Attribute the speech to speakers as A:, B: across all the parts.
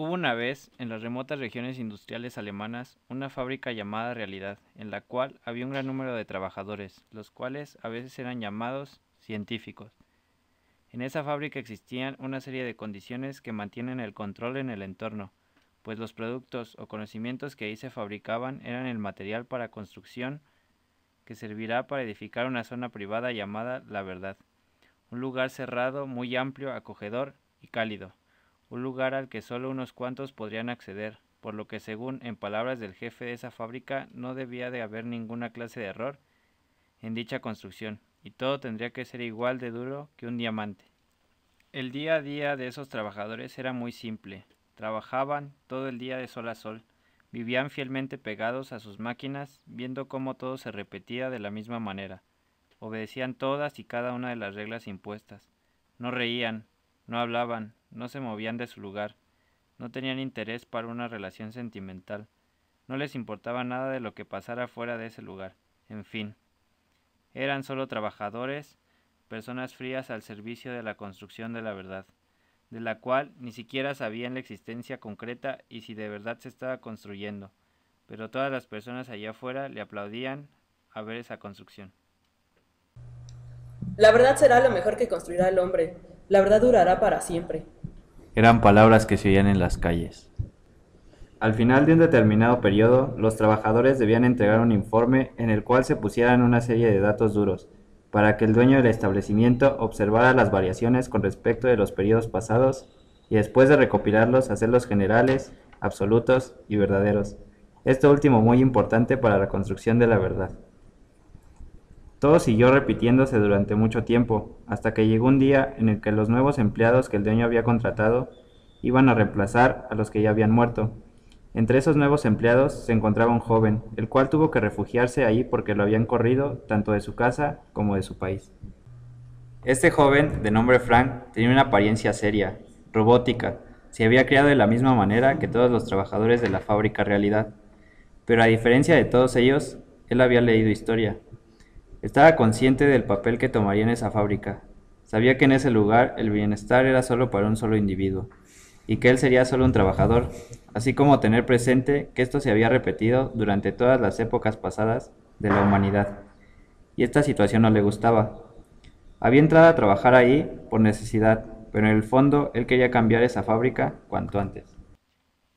A: Hubo una vez, en las remotas regiones industriales alemanas, una fábrica llamada Realidad, en la cual había un gran número de trabajadores, los cuales a veces eran llamados científicos. En esa fábrica existían una serie de condiciones que mantienen el control en el entorno, pues los productos o conocimientos que ahí se fabricaban eran el material para construcción que servirá para edificar una zona privada llamada La Verdad, un lugar cerrado, muy amplio, acogedor y cálido, un lugar al que solo unos cuantos podrían acceder, por lo que según en palabras del jefe de esa fábrica no debía de haber ninguna clase de error en dicha construcción, y todo tendría que ser igual de duro que un diamante. El día a día de esos trabajadores era muy simple. Trabajaban todo el día de sol a sol, vivían fielmente pegados a sus máquinas, viendo cómo todo se repetía de la misma manera. Obedecían todas y cada una de las reglas impuestas. No reían, no hablaban, no se movían de su lugar, no tenían interés para una relación sentimental, no les importaba nada de lo que pasara fuera de ese lugar. En fin, eran solo trabajadores, personas frías al servicio de la construcción de la verdad, de la cual ni siquiera sabían la existencia concreta y si de verdad se estaba construyendo, pero todas las personas allá afuera le aplaudían a ver esa construcción.
B: La verdad será lo mejor que construirá el hombre. La verdad durará para siempre.
C: Eran palabras que se oían en las calles. Al final de un determinado periodo, los trabajadores debían entregar un informe en el cual se pusieran una serie de datos duros, para que el dueño del establecimiento observara las variaciones con respecto de los periodos pasados y después de recopilarlos hacerlos generales, absolutos y verdaderos. Esto último muy importante para la construcción de la verdad. Todo siguió repitiéndose durante mucho tiempo, hasta que llegó un día en el que los nuevos empleados que el dueño había contratado iban a reemplazar a los que ya habían muerto. Entre esos nuevos empleados se encontraba un joven, el cual tuvo que refugiarse ahí porque lo habían corrido tanto de su casa como de su país. Este joven, de nombre Frank, tenía una apariencia seria, robótica, se había criado de la misma manera que todos los trabajadores de la fábrica Realidad, pero a diferencia de todos ellos, él había leído historia. Estaba consciente del papel que tomaría en esa fábrica. Sabía que en ese lugar el bienestar era solo para un solo individuo, y que él sería solo un trabajador, así como tener presente que esto se había repetido durante todas las épocas pasadas de la humanidad, y esta situación no le gustaba. Había entrado a trabajar ahí por necesidad, pero en el fondo él quería cambiar esa fábrica cuanto antes.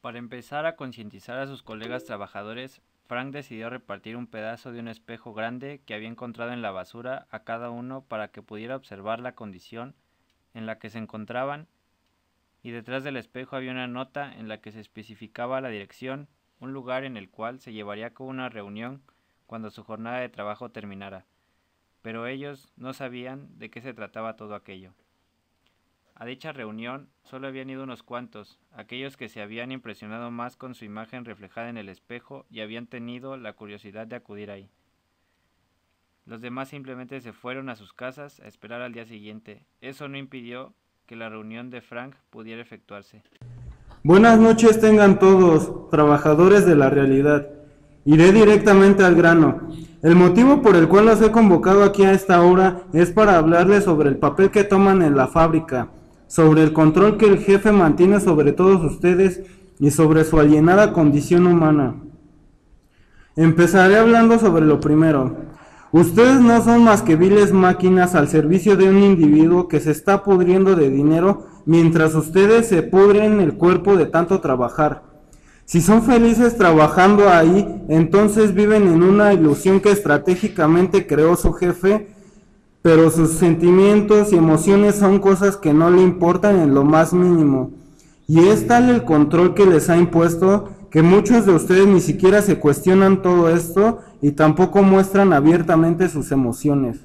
A: Para empezar a concientizar a sus colegas trabajadores, Frank decidió repartir un pedazo de un espejo grande que había encontrado en la basura a cada uno para que pudiera observar la condición en la que se encontraban, y detrás del espejo había una nota en la que se especificaba la dirección, un lugar en el cual se llevaría a cabo una reunión cuando su jornada de trabajo terminara, pero ellos no sabían de qué se trataba todo aquello. A dicha reunión solo habían ido unos cuantos, aquellos que se habían impresionado más con su imagen reflejada en el espejo y habían tenido la curiosidad de acudir ahí. Los demás simplemente se fueron a sus casas a esperar al día siguiente. Eso no impidió que la reunión de Frank pudiera efectuarse.
D: Buenas noches tengan todos, trabajadores de la realidad. Iré directamente al grano. El motivo por el cual los he convocado aquí a esta hora es para hablarles sobre el papel que toman en la fábrica, sobre el control que el jefe mantiene sobre todos ustedes y sobre su alienada condición humana. Empezaré hablando sobre lo primero. Ustedes no son más que viles máquinas al servicio de un individuo que se está pudriendo de dinero mientras ustedes se pudren el cuerpo de tanto trabajar. Si son felices trabajando ahí, entonces viven en una ilusión que estratégicamente creó su jefe, pero sus sentimientos y emociones son cosas que no le importan en lo más mínimo. Y es tal el control que les ha impuesto que muchos de ustedes ni siquiera se cuestionan todo esto y tampoco muestran abiertamente sus emociones.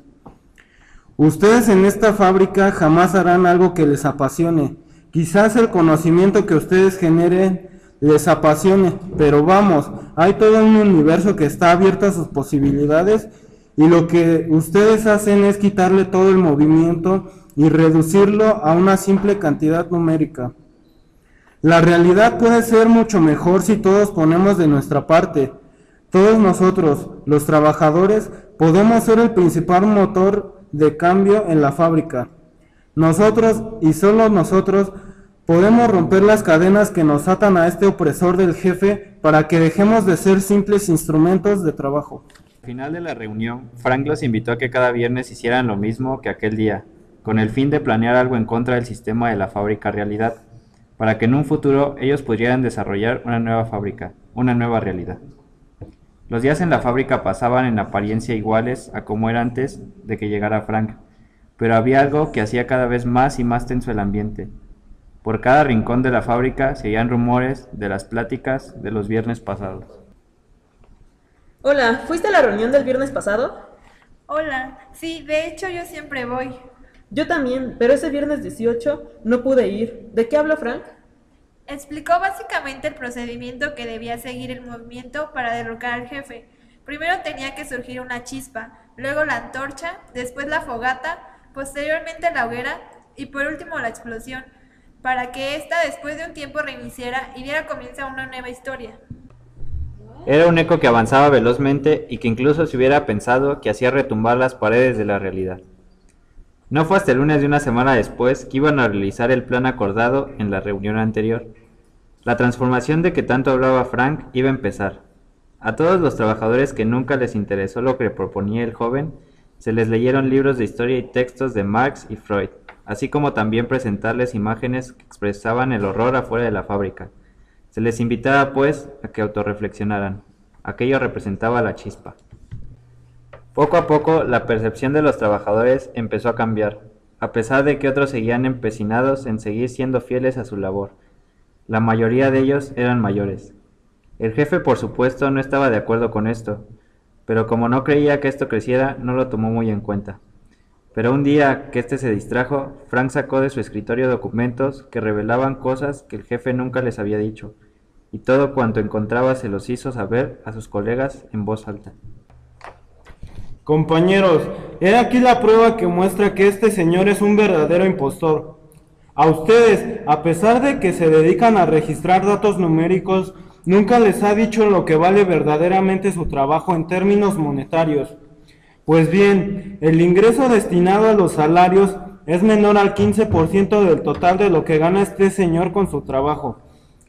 D: Ustedes en esta fábrica jamás harán algo que les apasione. Quizás el conocimiento que ustedes generen les apasione, pero vamos, hay todo un universo que está abierto a sus posibilidades y lo que ustedes hacen es quitarle todo el movimiento y reducirlo a una simple cantidad numérica. La realidad puede ser mucho mejor si todos ponemos de nuestra parte. Todos nosotros, los trabajadores, podemos ser el principal motor de cambio en la fábrica. Nosotros y solo nosotros Podemos romper las cadenas que nos atan a este opresor del jefe para que dejemos de ser simples instrumentos de trabajo.
C: Al final de la reunión, Frank los invitó a que cada viernes hicieran lo mismo que aquel día, con el fin de planear algo en contra del sistema de la fábrica realidad, para que en un futuro ellos pudieran desarrollar una nueva fábrica, una nueva realidad. Los días en la fábrica pasaban en apariencia iguales a como era antes de que llegara Frank, pero había algo que hacía cada vez más y más tenso el ambiente. Por cada rincón de la fábrica se oían rumores de las pláticas de los viernes pasados.
B: Hola, ¿fuiste a la reunión del viernes pasado?
E: Hola, sí, de hecho yo siempre voy.
B: Yo también, pero ese viernes 18 no pude ir. ¿De qué habló Frank?
E: Explicó básicamente el procedimiento que debía seguir el movimiento para derrocar al jefe. Primero tenía que surgir una chispa, luego la antorcha, después la fogata, posteriormente la hoguera y por último la explosión, para que ésta después de un tiempo reiniciara y diera comienzo a una nueva historia.
C: Era un eco que avanzaba velozmente y que incluso se hubiera pensado que hacía retumbar las paredes de la realidad. No fue hasta el lunes de una semana después que iban a realizar el plan acordado en la reunión anterior. La transformación de que tanto hablaba Frank iba a empezar. A todos los trabajadores que nunca les interesó lo que proponía el joven, se les leyeron libros de historia y textos de Marx y Freud, así como también presentarles imágenes que expresaban el horror afuera de la fábrica. Se les invitaba, pues, a que autorreflexionaran. Aquello representaba la chispa. Poco a poco, la percepción de los trabajadores empezó a cambiar, a pesar de que otros seguían empecinados en seguir siendo fieles a su labor. La mayoría de ellos eran mayores. El jefe, por supuesto, no estaba de acuerdo con esto, pero como no creía que esto creciera, no lo tomó muy en cuenta. Pero un día que éste se distrajo, Frank sacó de su escritorio documentos que revelaban cosas que el jefe nunca les había dicho, y todo cuanto encontraba se los hizo saber a sus colegas en voz alta.
D: Compañeros, he aquí la prueba que muestra que este señor es un verdadero impostor. A ustedes, a pesar de que se dedican a registrar datos numéricos, nunca les ha dicho lo que vale verdaderamente su trabajo en términos monetarios. Pues bien, el ingreso destinado a los salarios es menor al 15% del total de lo que gana este señor con su trabajo.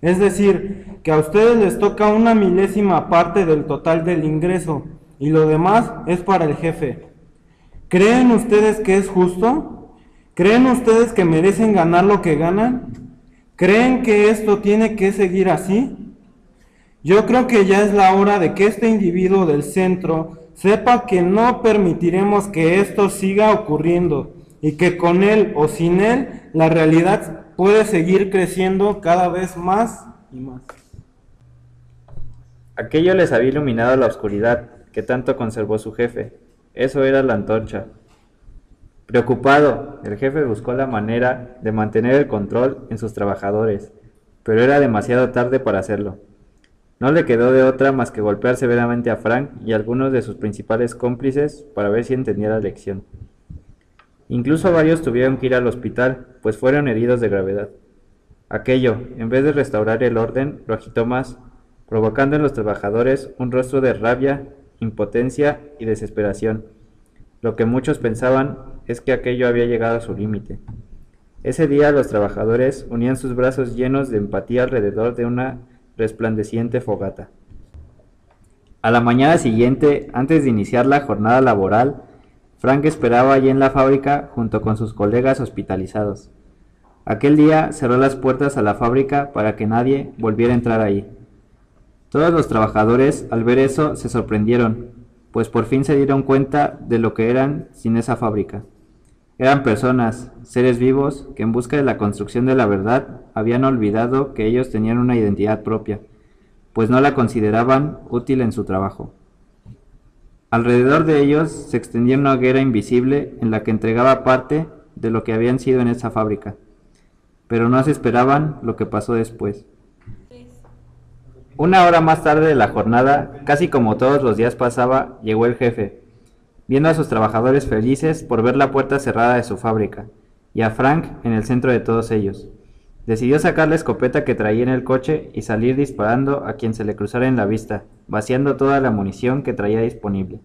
D: Es decir, que a ustedes les toca una milésima parte del total del ingreso, y lo demás es para el jefe. ¿Creen ustedes que es justo? ¿Creen ustedes que merecen ganar lo que ganan? ¿Creen que esto tiene que seguir así? Yo creo que ya es la hora de que este individuo del centro sepa que no permitiremos que esto siga ocurriendo y que con él o sin él la realidad puede seguir creciendo cada vez más y más.
C: Aquello les había iluminado la oscuridad que tanto conservó su jefe. Eso era la antorcha. Preocupado, el jefe buscó la manera de mantener el control en sus trabajadores, pero era demasiado tarde para hacerlo. No le quedó de otra más que golpear severamente a Frank y a algunos de sus principales cómplices para ver si entendía la lección. Incluso varios tuvieron que ir al hospital, pues fueron heridos de gravedad. Aquello, en vez de restaurar el orden, lo agitó más, provocando en los trabajadores un rostro de rabia, impotencia y desesperación. Lo que muchos pensaban es que aquello había llegado a su límite. Ese día los trabajadores unían sus brazos llenos de empatía alrededor de una resplandeciente fogata. A la mañana siguiente, antes de iniciar la jornada laboral, Frank esperaba allí en la fábrica junto con sus colegas hospitalizados. Aquel día cerró las puertas a la fábrica para que nadie volviera a entrar ahí. Todos los trabajadores, al ver eso, se sorprendieron, pues por fin se dieron cuenta de lo que eran sin esa fábrica. Eran personas, seres vivos, que en busca de la construcción de la verdad habían olvidado que ellos tenían una identidad propia, pues no la consideraban útil en su trabajo. Alrededor de ellos se extendía una hoguera invisible en la que entregaba parte de lo que habían sido en esa fábrica, pero no se esperaban lo que pasó después. Una hora más tarde de la jornada, casi como todos los días pasaba, llegó el jefe, viendo a sus trabajadores felices por ver la puerta cerrada de su fábrica, y a Frank en el centro de todos ellos. Decidió sacar la escopeta que traía en el coche y salir disparando a quien se le cruzara en la vista, vaciando toda la munición que traía disponible.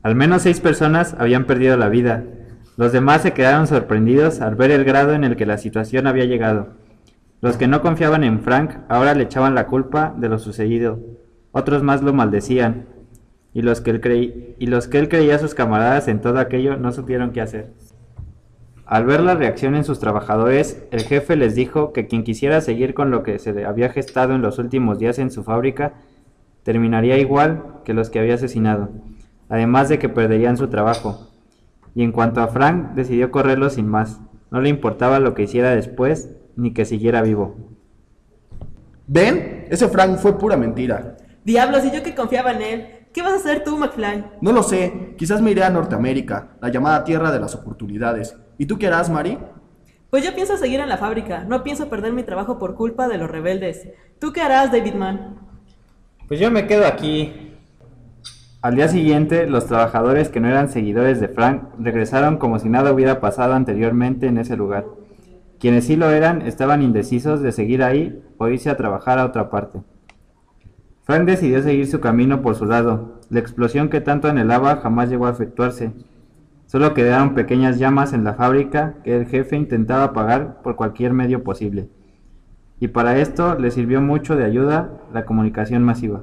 C: Al menos 6 personas habían perdido la vida. Los demás se quedaron sorprendidos al ver el grado en el que la situación había llegado. Los que no confiaban en Frank ahora le echaban la culpa de lo sucedido. Otros más lo maldecían. Y los que él creía a sus camaradas en todo aquello no supieron qué hacer. Al ver la reacción en sus trabajadores, el jefe les dijo que quien quisiera seguir con lo que se había gestado en los últimos días en su fábrica, terminaría igual que los que había asesinado, además de que perderían su trabajo. Y en cuanto a Frank, decidió correrlo sin más. No le importaba lo que hiciera después, ni que siguiera vivo.
F: ¿Ven? Ese Frank fue pura mentira.
B: Diablos, y yo que confiaba en él. ¿Qué vas a hacer tú, McFly?
F: No lo sé, quizás me iré a Norteamérica, la llamada tierra de las oportunidades. ¿Y tú qué harás, Mari?
B: Pues yo pienso seguir en la fábrica. No pienso perder mi trabajo por culpa de los rebeldes. ¿Tú qué harás, David Mann?
C: Pues yo me quedo aquí. Al día siguiente, los trabajadores que no eran seguidores de Frank regresaron como si nada hubiera pasado anteriormente en ese lugar. Quienes sí lo eran estaban indecisos de seguir ahí o irse a trabajar a otra parte. Frank decidió seguir su camino por su lado. La explosión que tanto anhelaba jamás llegó a efectuarse. Solo quedaron pequeñas llamas en la fábrica que el jefe intentaba apagar por cualquier medio posible. Y para esto le sirvió mucho de ayuda la comunicación masiva.